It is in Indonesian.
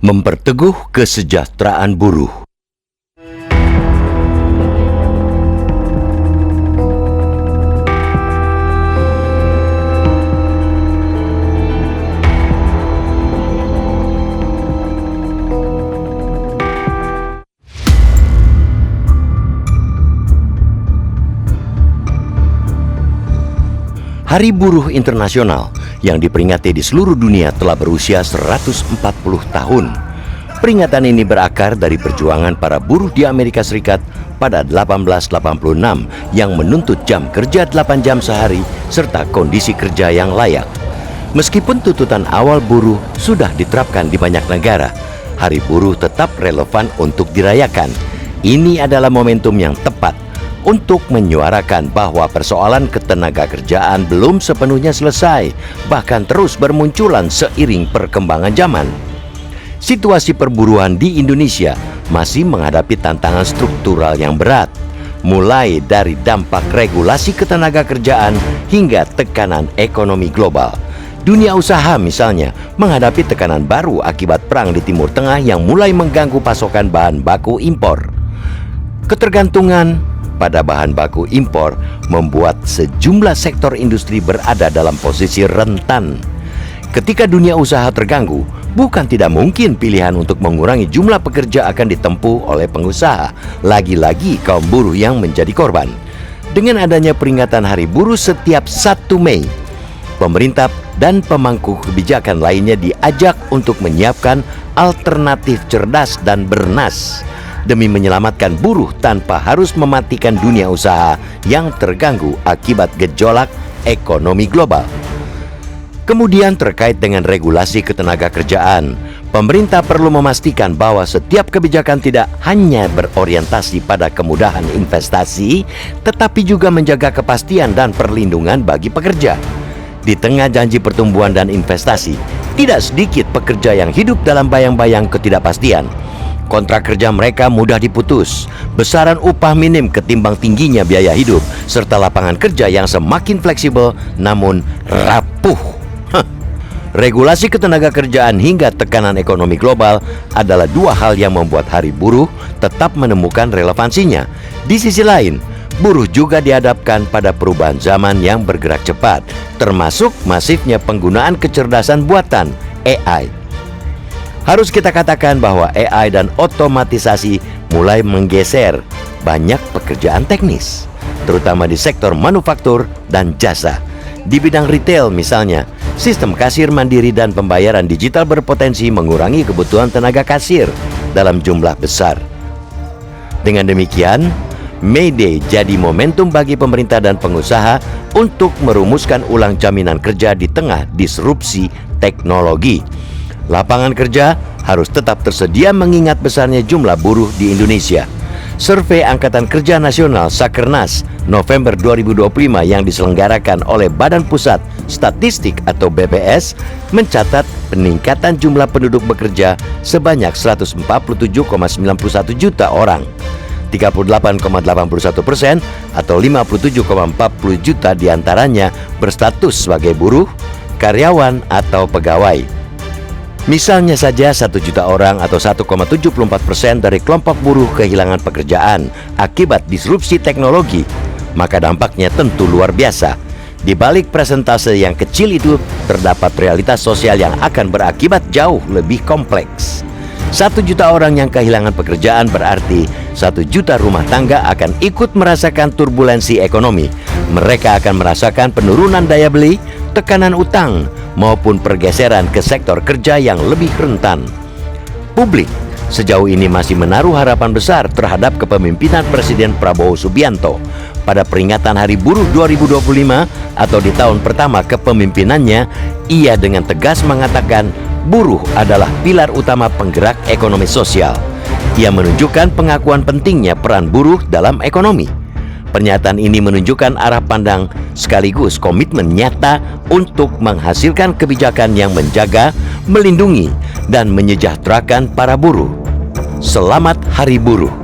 Memperteguh kesejahteraan buruh. Hari Buruh Internasional yang diperingati di seluruh dunia telah berusia 140 tahun. Peringatan ini berakar dari perjuangan para buruh di Amerika Serikat pada 1886 yang menuntut jam kerja 8 jam sehari serta kondisi kerja yang layak. Meskipun tuntutan awal buruh sudah diterapkan di banyak negara, Hari Buruh tetap relevan untuk dirayakan. Ini adalah momentum yang tepat untuk menyuarakan bahwa persoalan ketenagakerjaan belum sepenuhnya selesai, bahkan terus bermunculan seiring perkembangan zaman. Situasi perburuhan di Indonesia masih menghadapi tantangan struktural yang berat, mulai dari dampak regulasi ketenagakerjaan hingga tekanan ekonomi global. Dunia usaha misalnya menghadapi tekanan baru akibat perang di Timur Tengah yang mulai mengganggu pasokan bahan baku impor. Ketergantungan pada bahan baku impor membuat sejumlah sektor industri berada dalam posisi rentan. Ketika dunia usaha terganggu, bukan tidak mungkin pilihan untuk mengurangi jumlah pekerja akan ditempuh oleh pengusaha, lagi-lagi kaum buruh yang menjadi korban. Dengan adanya peringatan Hari Buruh setiap 1 Mei, pemerintah dan pemangku kebijakan lainnya diajak untuk menyiapkan alternatif cerdas dan bernas demi menyelamatkan buruh tanpa harus mematikan dunia usaha yang terganggu akibat gejolak ekonomi global. Kemudian terkait dengan regulasi ketenagakerjaan, pemerintah perlu memastikan bahwa setiap kebijakan tidak hanya berorientasi pada kemudahan investasi, tetapi juga menjaga kepastian dan perlindungan bagi pekerja. Di tengah janji pertumbuhan dan investasi, tidak sedikit pekerja yang hidup dalam bayang-bayang ketidakpastian. Kontrak kerja mereka mudah diputus, besaran upah minim ketimbang tingginya biaya hidup, serta lapangan kerja yang semakin fleksibel namun rapuh. Regulasi ketenagakerjaan hingga tekanan ekonomi global adalah dua hal yang membuat Hari Buruh tetap menemukan relevansinya. Di sisi lain, buruh juga dihadapkan pada perubahan zaman yang bergerak cepat, termasuk masifnya penggunaan kecerdasan buatan (AI). Harus kita katakan bahwa AI dan otomatisasi mulai menggeser banyak pekerjaan teknis, terutama di sektor manufaktur dan jasa. Di bidang retail misalnya, sistem kasir mandiri dan pembayaran digital berpotensi mengurangi kebutuhan tenaga kasir dalam jumlah besar. Dengan demikian, May Day jadi momentum bagi pemerintah dan pengusaha untuk merumuskan ulang jaminan kerja di tengah disrupsi teknologi. Lapangan kerja harus tetap tersedia mengingat besarnya jumlah buruh di Indonesia. Survei Angkatan Kerja Nasional Sakernas November 2025 yang diselenggarakan oleh Badan Pusat Statistik atau BPS mencatat peningkatan jumlah penduduk bekerja sebanyak 147,91 juta orang. 38,81% atau 57,40 juta diantaranya berstatus sebagai buruh, karyawan atau pegawai. Misalnya saja 1 juta orang atau 1,74% dari kelompok buruh kehilangan pekerjaan akibat disrupsi teknologi, maka dampaknya tentu luar biasa. Di balik presentase yang kecil itu terdapat realitas sosial yang akan berakibat jauh lebih kompleks. 1 juta orang yang kehilangan pekerjaan berarti 1 juta rumah tangga akan ikut merasakan turbulensi ekonomi. Mereka akan merasakan penurunan daya beli, tekanan utang, maupun pergeseran ke sektor kerja yang lebih rentan. Publik sejauh ini masih menaruh harapan besar terhadap kepemimpinan Presiden Prabowo Subianto. Pada peringatan Hari Buruh 2025 atau di tahun pertama kepemimpinannya, ia dengan tegas mengatakan buruh adalah pilar utama penggerak ekonomi sosial. Ia menunjukkan pengakuan pentingnya peran buruh dalam ekonomi. Pernyataan ini menunjukkan arah pandang sekaligus komitmen nyata untuk menghasilkan kebijakan yang menjaga, melindungi, dan menyejahterakan para buruh. Selamat Hari Buruh.